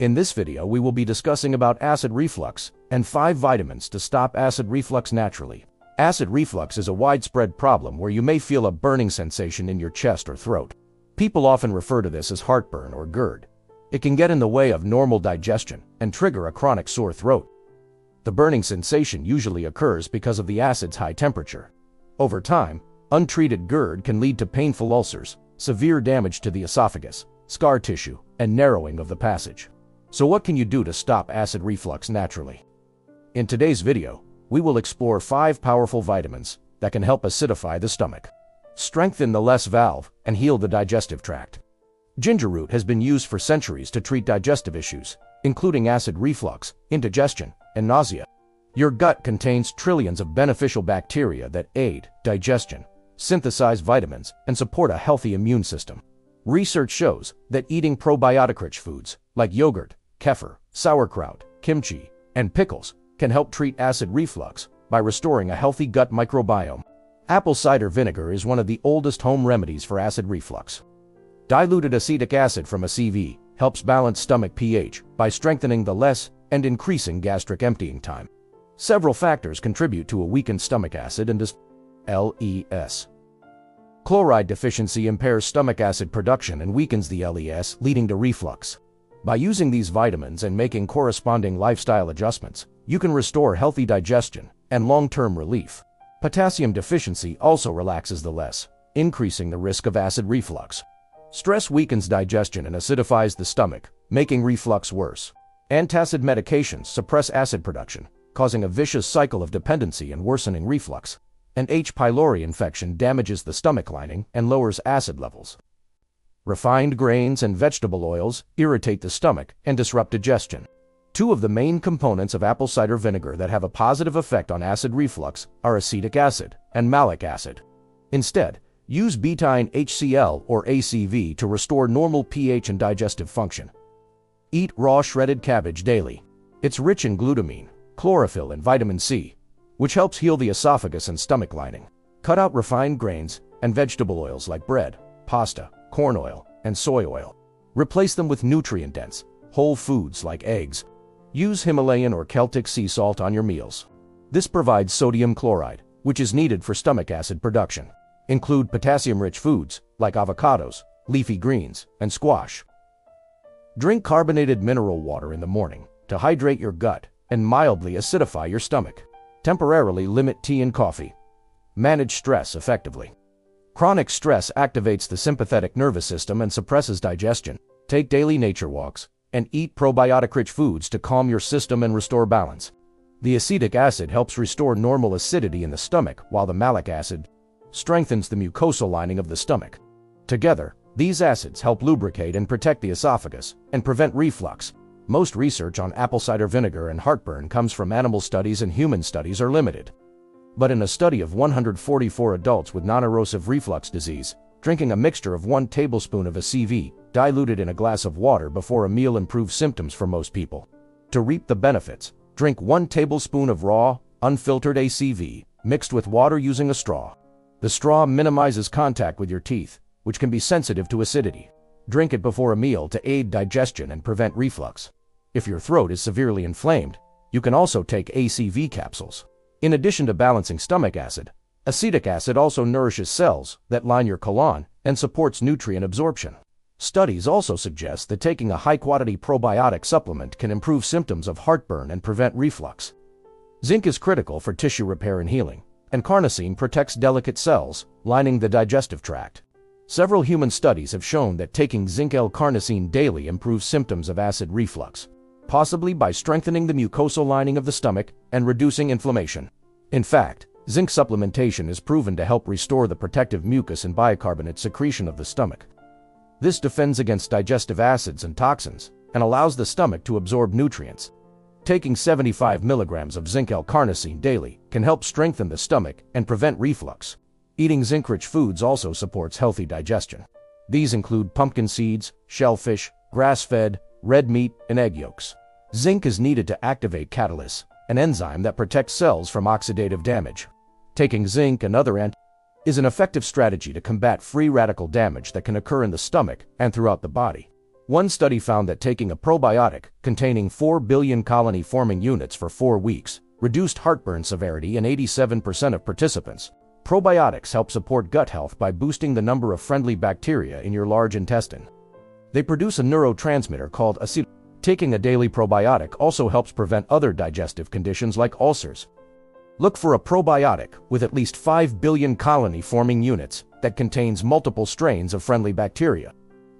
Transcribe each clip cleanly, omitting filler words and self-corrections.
In this video, we will be discussing about acid reflux and 5 vitamins to stop acid reflux naturally. Acid reflux is a widespread problem where you may feel a burning sensation in your chest or throat. People often refer to this as heartburn or GERD. It can get in the way of normal digestion and trigger a chronic sore throat. The burning sensation usually occurs because of the acid's high temperature. Over time, untreated GERD can lead to painful ulcers, severe damage to the esophagus, scar tissue, and narrowing of the passage. So what can you do to stop acid reflux naturally? In today's video, we will explore 5 powerful vitamins that can help acidify the stomach, strengthen the LES valve, and heal the digestive tract. Ginger root has been used for centuries to treat digestive issues, including acid reflux, indigestion, and nausea. Your gut contains trillions of beneficial bacteria that aid digestion, synthesize vitamins, and support a healthy immune system. Research shows that eating probiotic-rich foods like yogurt, kefir, sauerkraut, kimchi, and pickles can help treat acid reflux by restoring a healthy gut microbiome. Apple cider vinegar is one of the oldest home remedies for acid reflux. Diluted acetic acid from a CV helps balance stomach pH by strengthening the LES and increasing gastric emptying time. Several factors contribute to a weakened stomach acid and LES. Chloride deficiency impairs stomach acid production and weakens the LES, leading to reflux. By using these vitamins and making corresponding lifestyle adjustments, you can restore healthy digestion and long-term relief. Potassium deficiency also relaxes the LES, increasing the risk of acid reflux. Stress weakens digestion and acidifies the stomach, making reflux worse. Antacid medications suppress acid production, causing a vicious cycle of dependency and worsening reflux. An H. pylori infection damages the stomach lining and lowers acid levels. Refined grains and vegetable oils irritate the stomach and disrupt digestion. 2 of the main components of apple cider vinegar that have a positive effect on acid reflux are acetic acid and malic acid. Instead, use Betaine HCL or ACV to restore normal pH and digestive function. Eat raw shredded cabbage daily. It's rich in glutamine, chlorophyll, and vitamin C, which helps heal the esophagus and stomach lining. Cut out refined grains and vegetable oils like bread, pasta, corn oil, and soy oil. Replace them with nutrient-dense, whole foods like eggs. Use Himalayan or Celtic sea salt on your meals. This provides sodium chloride, which is needed for stomach acid production. Include potassium-rich foods like avocados, leafy greens, and squash. Drink carbonated mineral water in the morning to hydrate your gut and mildly acidify your stomach. Temporarily limit tea and coffee. Manage stress effectively. Chronic stress activates the sympathetic nervous system and suppresses digestion. Take daily nature walks and eat probiotic-rich foods to calm your system and restore balance. The acetic acid helps restore normal acidity in the stomach, while the malic acid strengthens the mucosal lining of the stomach. Together, these acids help lubricate and protect the esophagus and prevent reflux. Most research on apple cider vinegar and heartburn comes from animal studies, and human studies are limited. But in a study of 144 adults with non-erosive reflux disease, drinking a mixture of 1 tablespoon of ACV diluted in a glass of water before a meal improved symptoms for most people. To reap the benefits, drink 1 tablespoon of raw, unfiltered ACV mixed with water using a straw. The straw minimizes contact with your teeth, which can be sensitive to acidity. Drink it before a meal to aid digestion and prevent reflux. If your throat is severely inflamed, you can also take ACV capsules. In addition to balancing stomach acid, acetic acid also nourishes cells that line your colon and supports nutrient absorption. Studies also suggest that taking a high-quality probiotic supplement can improve symptoms of heartburn and prevent reflux. Zinc is critical for tissue repair and healing, and carnosine protects delicate cells lining the digestive tract. Several human studies have shown that taking Zinc L-Carnosine daily improves symptoms of acid reflux, possibly by strengthening the mucosal lining of the stomach and reducing inflammation. In fact, zinc supplementation is proven to help restore the protective mucus and bicarbonate secretion of the stomach. This defends against digestive acids and toxins and allows the stomach to absorb nutrients. Taking 75 milligrams of Zinc L-Carnosine daily can help strengthen the stomach and prevent reflux. Eating zinc-rich foods also supports healthy digestion. These include pumpkin seeds, shellfish, grass-fed, red meat, and egg yolks. Zinc is needed to activate catalase, an enzyme that protects cells from oxidative damage. Taking zinc and other is an effective strategy to combat free radical damage that can occur in the stomach and throughout the body. One study found that taking a probiotic containing 4 billion colony-forming units for 4 weeks reduced heartburn severity in 87% of participants. Probiotics help support gut health by boosting the number of friendly bacteria in your large intestine. They produce a neurotransmitter called acid. Taking a daily probiotic also helps prevent other digestive conditions like ulcers. Look for a probiotic with at least 5 billion colony-forming units that contains multiple strains of friendly bacteria.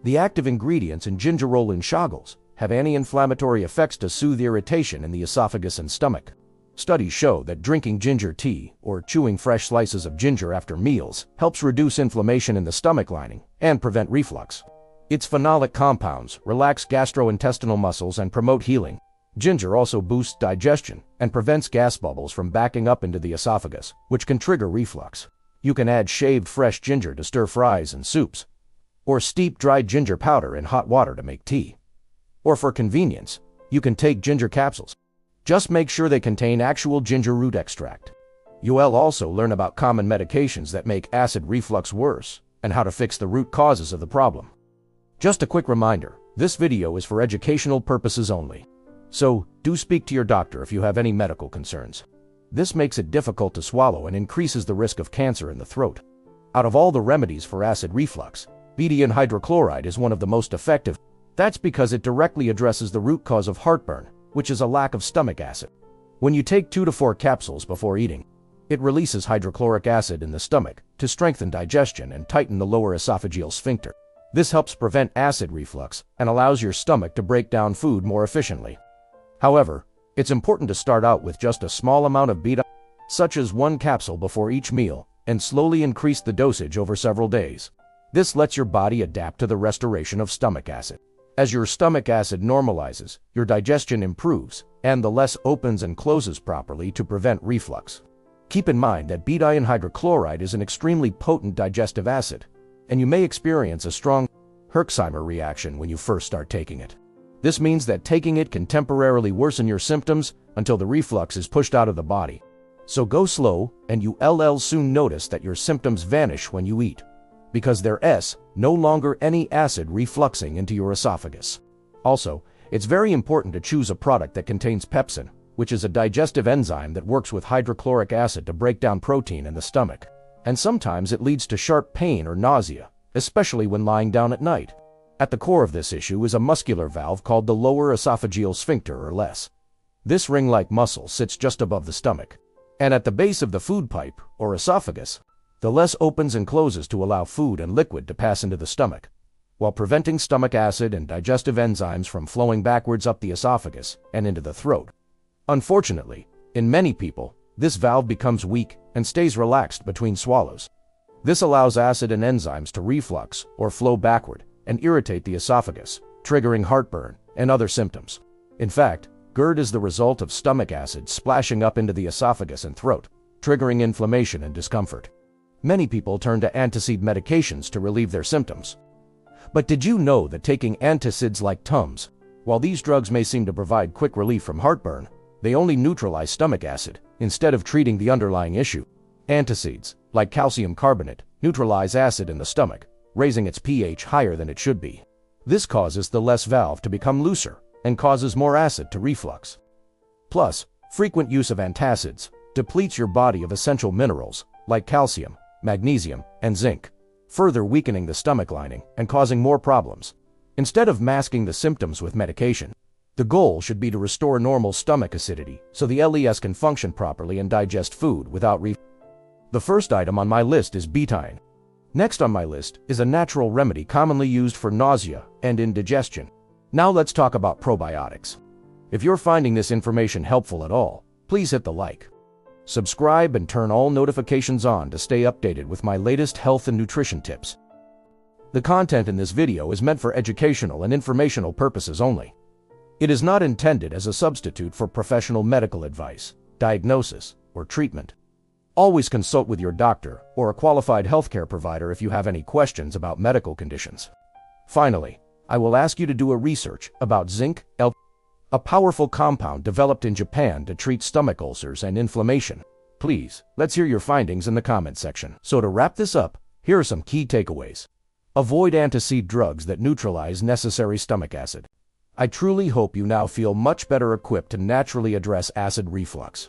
The active ingredients in gingerolin shoggles have anti-inflammatory effects to soothe irritation in the esophagus and stomach. Studies show that drinking ginger tea or chewing fresh slices of ginger after meals helps reduce inflammation in the stomach lining and prevent reflux. Its phenolic compounds relax gastrointestinal muscles and promote healing. Ginger also boosts digestion and prevents gas bubbles from backing up into the esophagus, which can trigger reflux. You can add shaved fresh ginger to stir fries and soups, or steep dried ginger powder in hot water to make tea. Or for convenience, you can take ginger capsules. Just make sure they contain actual ginger root extract. You'll also learn about common medications that make acid reflux worse and how to fix the root causes of the problem. Just a quick reminder, this video is for educational purposes only. So, do speak to your doctor if you have any medical concerns. This makes it difficult to swallow and increases the risk of cancer in the throat. Out of all the remedies for acid reflux, betaine hydrochloride is one of the most effective. That's because it directly addresses the root cause of heartburn, which is a lack of stomach acid. When you take 2 to 4 capsules before eating, it releases hydrochloric acid in the stomach to strengthen digestion and tighten the lower esophageal sphincter. This helps prevent acid reflux and allows your stomach to break down food more efficiently. However, it's important to start out with just a small amount of betaine, such as 1 capsule before each meal, and slowly increase the dosage over several days. This lets your body adapt to the restoration of stomach acid. As your stomach acid normalizes, your digestion improves, and the less opens and closes properly to prevent reflux. Keep in mind that betaine hydrochloride is an extremely potent digestive acid, and you may experience a strong Herxheimer reaction when you first start taking it. This means that taking it can temporarily worsen your symptoms until the reflux is pushed out of the body. So go slow, and you'll soon notice that your symptoms vanish when you eat, because there's no longer any acid refluxing into your esophagus. Also, it's very important to choose a product that contains pepsin, which is a digestive enzyme that works with hydrochloric acid to break down protein in the stomach. And sometimes it leads to sharp pain or nausea, especially when lying down at night. At the core of this issue is a muscular valve called the lower esophageal sphincter, or LES. This ring-like muscle sits just above the stomach, and at the base of the food pipe, or esophagus, the LES opens and closes to allow food and liquid to pass into the stomach, while preventing stomach acid and digestive enzymes from flowing backwards up the esophagus and into the throat. Unfortunately, in many people, this valve becomes weak and stays relaxed between swallows. This allows acid and enzymes to reflux or flow backward and irritate the esophagus, triggering heartburn and other symptoms. In fact, GERD is the result of stomach acid splashing up into the esophagus and throat, triggering inflammation and discomfort. Many people turn to antacid medications to relieve their symptoms. But did you know that taking antacids like Tums, while these drugs may seem to provide quick relief from heartburn, they only neutralize stomach acid instead of treating the underlying issue? Antacids, like calcium carbonate, neutralize acid in the stomach, raising its pH higher than it should be. This causes the LES valve to become looser and causes more acid to reflux. Plus, frequent use of antacids depletes your body of essential minerals like calcium, magnesium, and zinc, further weakening the stomach lining and causing more problems. Instead of masking the symptoms with medication, the goal should be to restore normal stomach acidity so the LES can function properly and digest food without reflux. The first item on my list is betaine. Next on my list is a natural remedy commonly used for nausea and indigestion. Now let's talk about probiotics. If you're finding this information helpful at all, please hit the like, subscribe, and turn all notifications on to stay updated with my latest health and nutrition tips. The content in this video is meant for educational and informational purposes only. It is not intended as a substitute for professional medical advice, diagnosis, or treatment. Always consult with your doctor or a qualified healthcare provider if you have any questions about medical conditions. Finally, I will ask you to do a research about Zinc L-Carnosine, a powerful compound developed in Japan to treat stomach ulcers and inflammation. Please, let's hear your findings in the comment section. So to wrap this up, here are some key takeaways. Avoid antacid drugs that neutralize necessary stomach acid. I truly hope you now feel much better equipped to naturally address acid reflux.